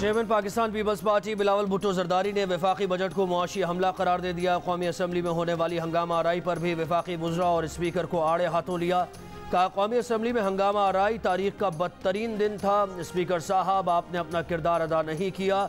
Chairman Pakistan peoples party Bilawal Bhutto Zardari ने वफाकी budget को मुआशी हमला करार दे दिया। कौमी असम्बली में होने वाली हंगामा आराई पर भी वफाकी वज़रा और स्पीकर को आड़े हाथों लिया। कहा कौमी असम्बली में हंगामा आराई तारीख का बदतरीन दिन था। स्पीकर साहब, आपने अपना किरदार अदा नहीं किया,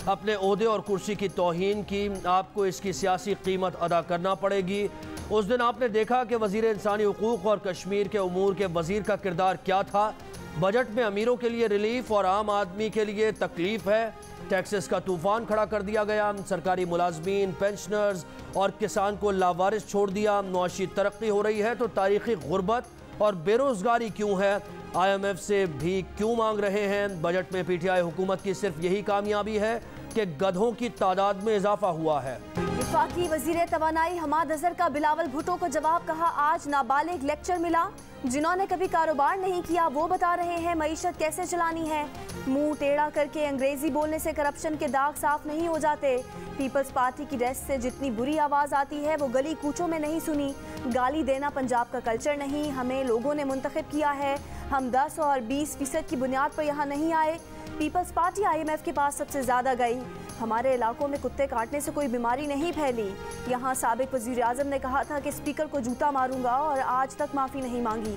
अपने ओहदे और कुर्सी की तौहीन की, आपको इसकी सियासी कीमत अदा करना पड़ेगी। उस दिन आपने देखा कि वज़ीर इंसानी हुकूक और कश्मीर के उमूर के वज़ीर का किरदार क्या था। बजट में अमीरों के लिए रिलीफ और आम आदमी के लिए तकलीफ है। टैक्सेस का तूफान खड़ा कर दिया गया। सरकारी मुलाजमीन, पेंशनर्स और किसान को लावारिस छोड़ दिया। मुआशी तरक्की हो रही है तो तारीखी गुर्बत और बेरोजगारी क्यों है? IMF से भी क्यों मांग रहे हैं? बजट में PTI हुकूमत की सिर्फ यही कामयाबी है कि गधों की तादाद में इजाफा हुआ है। वफाकी वजीर तवानाई हमाद अजहर का बिलावल भुट्टो को जवाब। कहा आज नाबालिग लेक्चर मिला, जिन्होंने कभी कारोबार नहीं किया वो बता रहे हैं मईशत कैसे चलानी है। मुंह टेढ़ा करके अंग्रेजी बोलने से करप्शन के दाग साफ नहीं हो जाते। पीपल्स पार्टी की डेस्क से जितनी बुरी आवाज़ आती है वो गली कूचों में नहीं सुनी। गाली देना पंजाब का कल्चर नहीं, हमें लोगों ने मुंतखब किया है। हम 10 और 20% की बुनियाद पर यहाँ नहीं आए। पीपल्स पार्टी IMF के पास सबसे ज़्यादा गई। हमारे इलाकों में कुत्ते काटने से कोई बीमारी नहीं फैली। यहाँ साबिक वज़ीर आज़म ने कहा था कि स्पीकर को जूता मारूंगा और आज तक माफ़ी नहीं मांगी।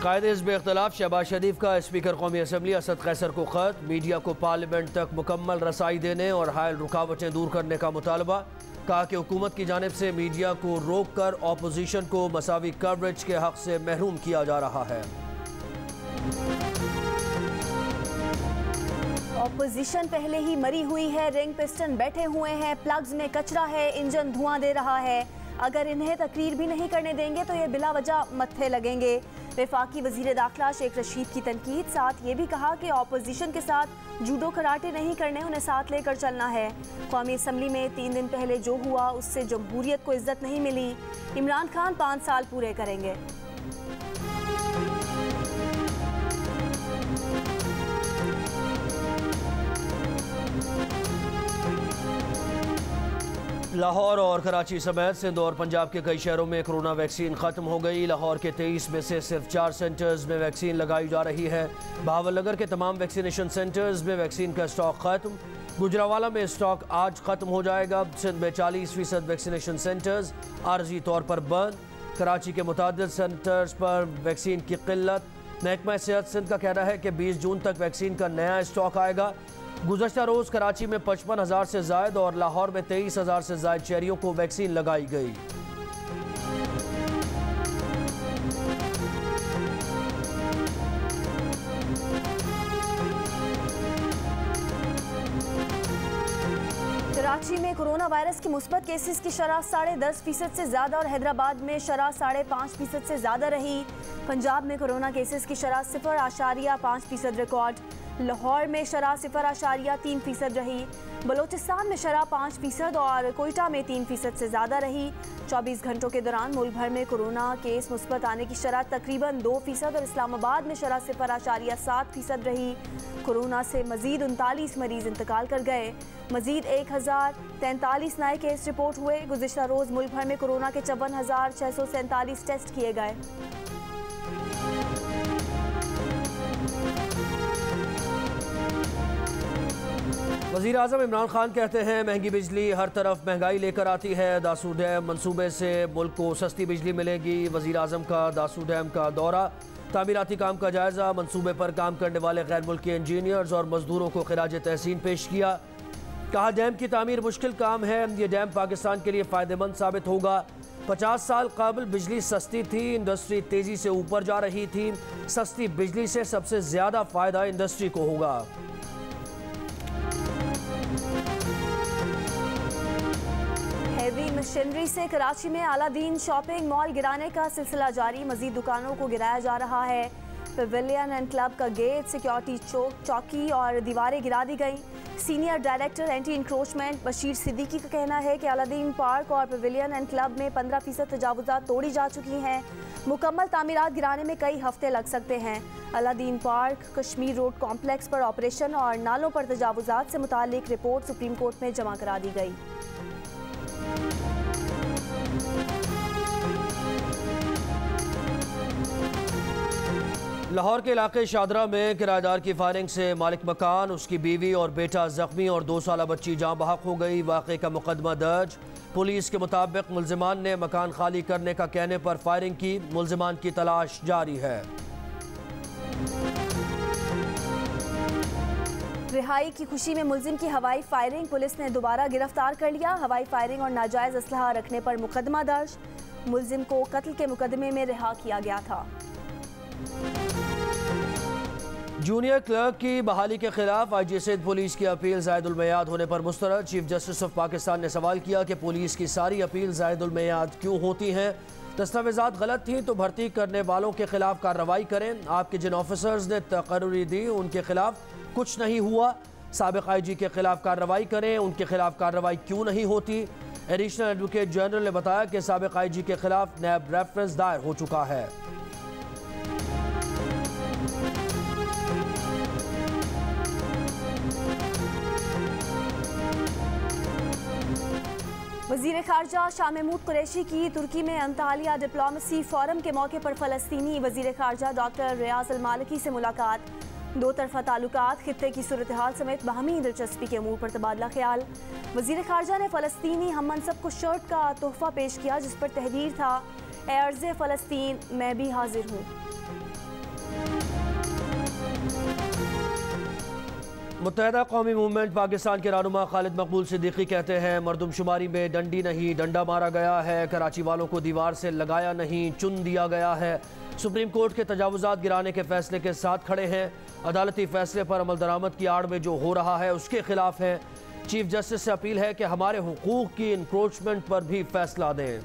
कायदे हिज़्ब इख्तिलाफ शहबाज शरीफ का स्पीकर कौमी असम्बली असद कैसर को ख़त। मीडिया को पार्लियामेंट तक मुकम्मल रसाई देने और हायल रुकावटें दूर करने का मुतालबा। कहा कि हुकूमत की जानिब से मीडिया को रोक कर अपोजिशन को मसावी कवरेज के हक़ से महरूम किया जा रहा है। अपोजिशन पहले ही मरी हुई है, रिंग पिस्टन बैठे हुए हैं, प्लग्स में कचरा है, इंजन धुआं दे रहा है। अगर इन्हें तकरीर भी नहीं करने देंगे तो ये बिला वजह मत्थे लगेंगे। वफाकी वजीर दाखिला शेख रशीद की तनकीद। साथ ये भी कहा कि अपोजिशन के साथ जूडो कराटे नहीं करने, उन्हें साथ लेकर चलना है। कौमी असम्बली में 3 दिन पहले जो हुआ उससे जमहूरियत को इज्जत नहीं मिली। इमरान खान 5 साल पूरे करेंगे। लाहौर और कराची समेत सिंध और पंजाब के कई शहरों में कोरोना वैक्सीन ख़त्म हो गई। लाहौर के 23 में से सिर्फ 4 सेंटर्स में वैक्सीन लगाई जा रही है। बहावलनगर के तमाम वैक्सीनेशन सेंटर्स में वैक्सीन का स्टॉक ख़त्म। गुजरावाला में स्टॉक आज ख़त्म हो जाएगा। सिंध में 40% वैक्सीनेशन सेंटर्स आर्जी तौर पर बंद। कराची के मुतादिद सेंटर्स पर वैक्सीन की किल्लत। महकमा सेहत सिंध का कहना है कि 20 जून तक वैक्सीन का नया स्टॉक आएगा। गुज़श्ता रोज़ कराची में 55,000 से ज़ायद और लाहौर में 23,000 से ज़ायद शहरियों को वैक्सीन लगाई गई। कराची में कोरोना वायरस के मुस्बत केसेस की शरह 10.5% से ज़्यादा और हैदराबाद में शरह 5.5% से ज़्यादा रही। पंजाब में कोरोना केसेस की शरह 0.5% रिकॉर्ड। लाहौर में शरह 0.3% रही। बलोचिस्तान में शरह 5% और कोयटा में 3% से ज़्यादा रही। 24 घंटों के दौरान मुल्क भर में कोरोना केस मुस्बत आने की शरह तकरीबन 2% और इस्लामाबाद में शरह 0.7% रही। कोरोना से मजीद 39 मरीज इंतकाल कर गए। मजीद 1043 नए केस रिपोर्ट हुए। गुज़िश्ता रोज़ मुल्क भर में कोरोना के 54,647 टेस्ट किए गए। वज़ीर आज़म इमरान खान कहते हैं महंगी बिजली हर तरफ महंगाई लेकर आती है। दासू डैम मंसूबे से मुल्क को सस्ती बिजली मिलेगी। वज़ीर आज़म का दासू डैम का दौरा। तामीराती काम का जायज़ा। मंसूबे पर काम करने वाले गैर मुल्की इंजीनियर्स और मजदूरों को खिराज तहसीन पेश किया। कहा डैम की तामीर मुश्किल काम है, ये डैम पाकिस्तान के लिए फ़ायदेमंद साबित होगा। 50 साल कबल बिजली सस्ती थी, इंडस्ट्री तेज़ी से ऊपर जा रही थी। सस्ती बिजली से सबसे ज़्यादा फ़ायदा इंडस्ट्री को होगा। हैवी मशीनरी से कराची में अलादीन शॉपिंग मॉल गिराने का सिलसिला जारी। मजीद दुकानों को गिराया जा रहा है। पवेलियन एंड क्लब का गेट, सिक्योरिटी चौकी और दीवारें गिरा दी गई। Senior director anti encroachment Bashir Siddiqui का कहना है कि अलादीन पार्क और पवेलियन एंड क्लब में 15% तजावुज़ात तोड़ी जा चुकी हैं। मुकम्मल तामीरात गिराने में कई हफ्ते लग सकते हैं। Aladdin park, Kashmir road complex पर ऑपरेशन और नालों पर तजावुज़ात से मुताल्लिक रिपोर्ट सुप्रीम कोर्ट में जमा करा दी गई। लाहौर के इलाके शादरा में किराएदार की फायरिंग से मालिक मकान, उसकी बीवी और बेटा जख्मी और 2 साला बच्ची जाँ बहक हो गई। वाक़े का मुकदमा दर्ज। पुलिस के मुताबिक मुल्जिमान ने मकान खाली करने का कहने पर फायरिंग की। मुल्जिमान की तलाश जारी है। रिहाई की खुशी में मुल्जिम की हवाई फायरिंग, पुलिस ने दोबारा गिरफ्तार कर लिया। हवाई फायरिंग और नाजायज असलहा रखने पर मुकदमा दर्ज। मुल्जिम को कत्ल के मुकदमे में रिहा किया गया था। जूनियर क्लर्क की बहाली के खिलाफ आईजी सिंध पुलिस की अपील ज़ायदुल मियाद होने पर मुस्तरद। चीफ जस्टिस ऑफ पाकिस्तान ने सवाल किया कि पुलिस की सारी अपील ज़ायदुल मियाद क्यों होती हैं? दस्तावेज़ात गलत थी तो भर्ती करने वालों के खिलाफ कार्रवाई करें। आपके जिन ऑफिसर्स ने तकर्री दी उनके खिलाफ कुछ नहीं हुआ। साबिक आईजी के खिलाफ कार्रवाई करें, उनके खिलाफ कार्रवाई क्यों नहीं होती? एडिशनल एडवोकेट जनरल ने बताया कि साबिक आईजी के खिलाफ नैब रेफरेंस दायर हो चुका है। वज़ीर ख़ारजा शाह महमूद कुरैशी की तुर्की में अंतालिया डिप्लोमेसी फोरम के मौके पर फ़लस्तीनी वज़ीर ख़ारजा डॉक्टर रियाज अल मालिकी से मुलाकात। 2 तरफ़ा ताल्लुकात, खित्ते की सूरत हाल समेत बाहमी दिलचस्पी के अमूर पर तबादला ख्याल। वज़ीर ख़ारजा ने फ़लस्तीनी हम मनसब को शर्ट का तोहफ़ा पेश किया जिस पर तहरीर था, ए अर्ज़े फ़लस्तीन मैं भी हाजिर हूँ। मुत्तहिदा कौमी मूवमेंट पाकिस्तान के रहनुमा खालिद मकबूल सिद्दीकी कहते हैं मरदमशुमारी में डंडी नहीं डंडा मारा गया है, कराची वालों को दीवार से लगाया नहीं चुन दिया गया है। सुप्रीम कोर्ट के तजावुजात गिराने के फैसले के साथ खड़े हैं। अदालती फैसले पर अमल दरामद की आड़ में जो हो रहा है उसके खिलाफ है। चीफ जस्टिस से अपील है कि हमारे हुकूक की इंक्रोचमेंट पर भी फैसला दें।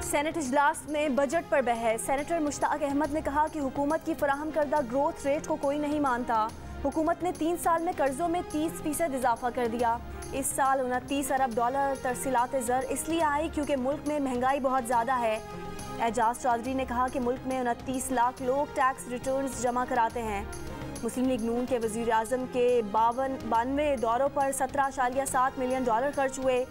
सेनेट इजलास में बजट पर बहस। सेनेटर मुश्ताक अहमद ने कहा कि हुकूमत की फराहम करदा ग्रोथ रेट को कोई नहीं मानता। हुकूमत ने 3 साल में कर्जों में 30% इजाफा कर दिया। इस साल 29 अरब डॉलर तरसीलात ज़र इसलिए आई क्योंकि मुल्क में महंगाई बहुत ज़्यादा है। एजाज चौधरी ने कहा कि मुल्क में 29 लाख लोग टैक्स रिटर्न्स जमा कराते हैं। मुस्लिम लीग नून के वज़ीर आज़म के 92 दौरों पर 17.7 मिलियन डॉलर खर्च हुए।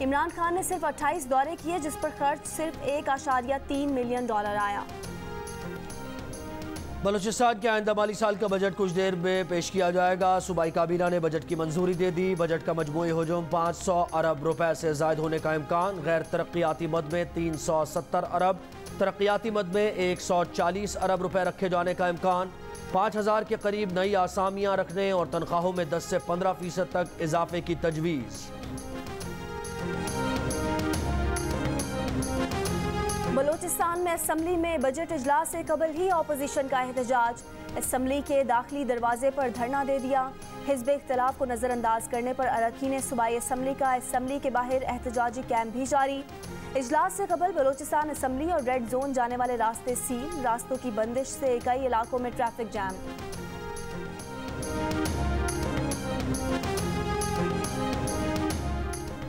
इमरान खान ने सिर्फ 28 दौरे किए जिस पर खर्च सिर्फ 1.3 मिलियन डॉलर आया। बलूचिस्तान के आइंदा माली साल का बजट कुछ देर में पेश किया जाएगा। सूबाई काबीना ने बजट की मंजूरी दे दी। बजट का मजमूई हजूम 500 अरब रुपए से जायद होने का इम्कान। गैर तरक्याती मद में 370 अरब, तरक्याती मद में 140 अरब रुपए रखे जाने का इम्कान। 5000 के करीब नई आसामियाँ रखने और तनख्वाहों में 10 से 15% तक इजाफे की तजवीज़। बलूचिस्तान में असम्बली में बजट इजलास से कबल ही अपोजिशन का एहतजाज। असम्बली के दाखिली दरवाजे पर धरना दे दिया। हिज़्ब इख्तिलाफ को नज़रअंदाज करने पर अरकान सूबाई असम्बली का असम्बली के बाहर एहतजाजी कैंप भी जारी। इजलास से कबल बलूचिस्तान असम्बली और रेड जोन जाने वाले रास्ते सील। रास्तों की बंदिश से कई इलाकों में ट्रैफिक जैम।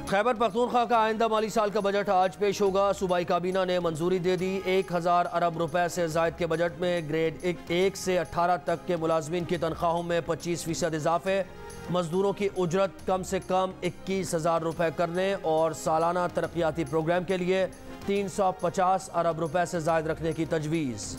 खैबर पख्तूनख्वा का आइंदा माली साल का बजट आज पेश होगा। सूबाई काबीना ने मंजूरी दे दी। 1000 अरब रुपए से जायद के बजट में ग्रेड 1 से 18 तक के मुलाजमीन की तनख्वाहों में 25% इजाफे, मजदूरों की उजरत कम से कम 21,000 रुपए करने और सालाना तरक्याती प्रोग्राम के लिए 350 अरब रुपए से जायद रखने की तजवीज़।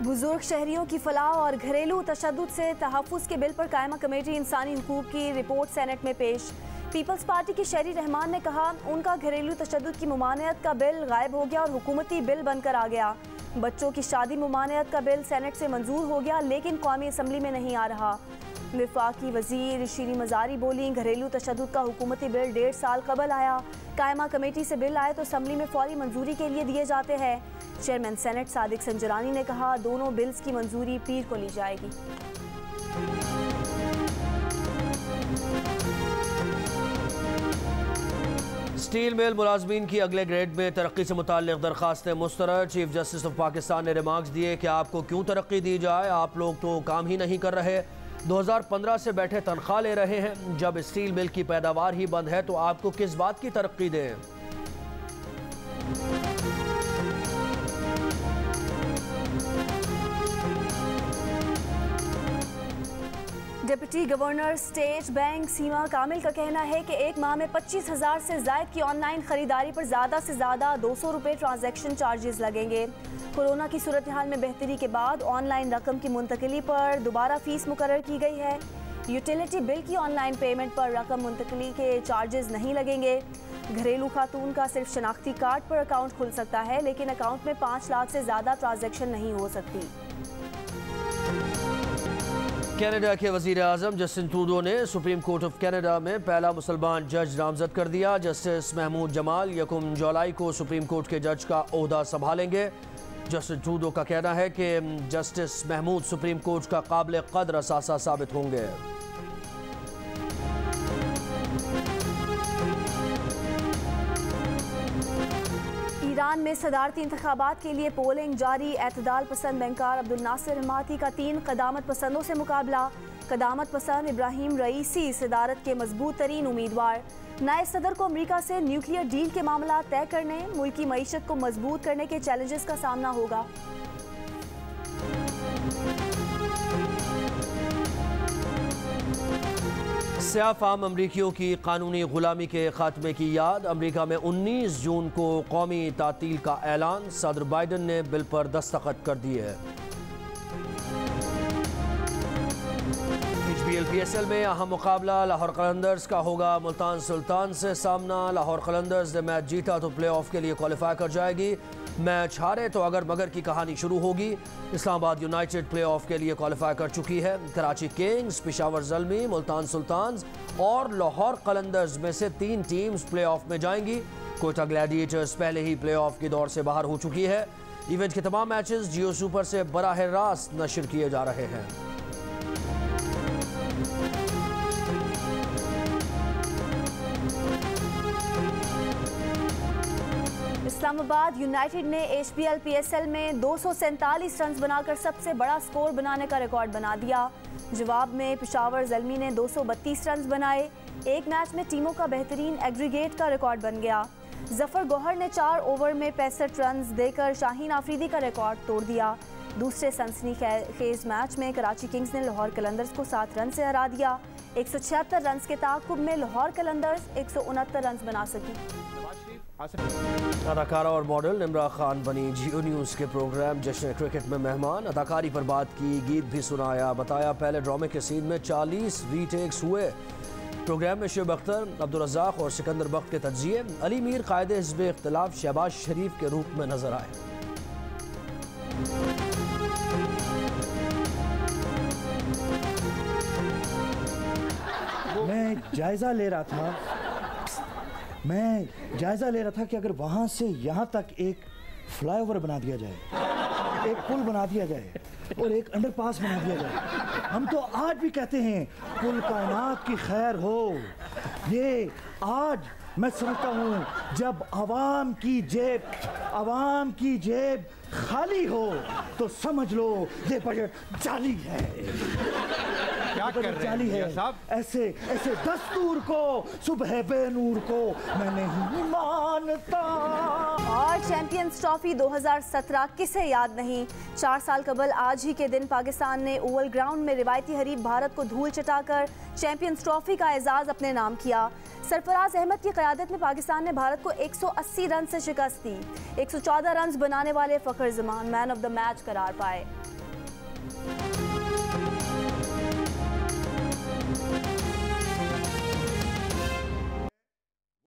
बुजुर्ग शहरियों की फलाह और घरेलू तशद्दुद से तहफ़्फ़ुज़ के बिल पर कायमा कमेटी इंसानी हुकूक की रिपोर्ट सेनेट में पेश। पीपल्स पार्टी के शहरी रहमान ने कहा उनका घरेलू तशद्दुद की मुमानियत का बिल गायब हो गया और हुकूमती बिल बनकर आ गया। बच्चों की शादी मुमानियत का बिल सेनेट से मंजूर हो गया लेकिन कौमी असम्बली में नहीं आ रहा। वफाकी वज़ीर शीरी मज़ारी बोली घरेलू तशद्दुद का हुकूमती बिल 1.5 साल कबल आया। कायमा कमेटी से बिल आए तो असम्बली में फौरी मंजूरी के लिए दिए जाते हैं। चेयरमैन सेनेट सादिक संजरानी ने कहा दोनों बिल्स की मंजूरी पीर को ली जाएगी। स्टील मिल मुलाजमीन की अगले ग्रेड में तरक्की से मुताल्लिक दरखास्तें मुस्तरद। चीफ जस्टिस ऑफ पाकिस्तान ने रिमार्क्स दिए कि आपको क्यों तरक्की दी जाए, आप लोग तो काम ही नहीं कर रहे। 2015 से बैठे तनख्वाह ले रहे हैं। जब स्टील मिल की पैदावार ही बंद है तो आपको किस बात की तरक्की दें। डिप्टी गवर्नर स्टेट बैंक सीमा कामिल का कहना है कि एक माह में 25,000 से ज़ायद की ऑनलाइन खरीदारी पर ज़्यादा से ज़्यादा 200 रुपये ट्रांजैक्शन चार्जेस लगेंगे। कोरोना की सूरत हाल में बेहतरी के बाद ऑनलाइन रकम की मुंतकली पर दोबारा फीस मुकर्रर की गई है। यूटिलिटी बिल की ऑनलाइन पेमेंट पर रकम मुंतकली के चार्जेस नहीं लगेंगे। घरेलू खातून का सिर्फ शनाख्ती कार्ड पर अकाउंट खुल सकता है, लेकिन अकाउंट में 5 लाख से ज़्यादा ट्रांजैक्शन नहीं हो सकती। कनाडा के वज़ीर आज़म जस्टिन ट्रूडो ने सुप्रीम कोर्ट ऑफ कनाडा में पहला मुसलमान जज नामजद कर दिया। जस्टिस महमूद जमाल 1 जुलाई को सुप्रीम कोर्ट के जज का ओहदा संभालेंगे। जस्टिन ट्रूडो का कहना है कि जस्टिस महमूद सुप्रीम कोर्ट का काबिल कदर असासा साबित होंगे। ईरान में सदारती इंतखाबात के लिए पोलिंग जारी। एतदाल पसंद बैंकार अब्दुल नासिर हमाती का 3 क़दामत पसंदों से मुकाबला। क़दामत पसंद इब्राहिम रईसी सदारत के मजबूत तरीन उम्मीदवार। नए सदर को अमरीका से न्यूक्लियर डील के मामला तय करने, मुल्की मईशत को मजबूत करने के चैलेंजेस का सामना होगा। सियाफाम अमरीकियों की कानूनी गुलामी के खात्मे की याद। अमरीका में 19 जून को कौमी तातील का ऐलान। सदर बाइडन ने बिल पर दस्तखत कर दिए है। HBL-PSL में अहम मुकाबला लाहौर कलंदर्स का होगा मुल्तान सुल्तान से सामना। लाहौर कलंदर्स ने मैच जीता तो प्ले ऑफ के लिए क्वालिफाई कर जाएगी। मैच हारे तो अगर मगर की कहानी शुरू होगी। इस्लामाबाद यूनाइटेड प्ले ऑफ के लिए क्वालिफाई कर चुकी है। कराची किंग्स, पेशावर ज़ल्मी, मुल्तान सुल्तान्स और लाहौर कलंदर्स में से 3 टीम्स प्ले ऑफ में जाएंगी। कोयटा ग्लैडिएटर्स पहले ही प्ले ऑफ की दौड़ से बाहर हो चुकी है। इवेंट के तमाम मैचेस जियो सुपर से बराह रास्त नशर किए जा रहे हैं। इस्लामाबाद यूनाइटेड ने HBL-PSL में 247 रन बनाकर सबसे बड़ा स्कोर बनाने का रिकॉर्ड बना दिया। जवाब में पेशावर ज़ल्मी ने 232 रन बनाए। एक मैच में टीमों का बेहतरीन एग्रीगेट का रिकॉर्ड बन गया। जफर गौहर ने 4 ओवर में 65 रन देकर शाहीन आफरीदी का रिकॉर्ड तोड़ दिया। दूसरे सनसनीखेज मैच में कराची किंग्स ने लाहौर कलंदर्स को 7 रन से हरा दिया। 176 रन के ताक़ुब में लाहौर कलंदर्स 169 रन बना सकी। अदाकारा और मॉडल निम्रा खान बनी जियो न्यूज़ के प्रोग्राम जश्न क्रिकेट में मेहमान। अदाकारी पर बात की, गीत भी सुनाया, बताया पहले ड्रामे के सीन में 40 रीटेक्स हुए। प्रोग्राम में शुएब अख्तर, अब्दुल रज़ाक और सिकंदर बख्त के तज्जिए। अली मीर कायदे हिज़्ब इख्तिलाफ शहबाज शरीफ के रूप में नजर आए। मैं जायजा ले रहा था कि अगर वहां से यहां तक एक फ्लाईओवर बना दिया जाए, एक पुल बना दिया जाए और एक अंडरपास बना दिया जाए। हम तो आज भी कहते हैं कुल कायनात की खैर हो। ये आज मैं समझता हूँ जब आवाम की जेब खाली हो तो समझ लो ये बजट जाली है। क्या कर रहे हैं साहब? ऐसे दस्तूर को, सुबह बेनूर को मैं नहीं मानता। और चैंपियंस ट्रॉफी 2017 किसे याद नहीं। 4 साल कबल आज ही के दिन पाकिस्तान ने ओवल ग्राउंड में रिवायती हरीफ भारत को धूल चटाकर चैंपियंस ट्रॉफी का एजाज अपने नाम किया। सरफराज अहमद की क़यादत में पाकिस्तान ने भारत को 180 रन से शिकस्त दी। 114 रन बनाने वाले Fakhar Zaman man of the match करार पाए।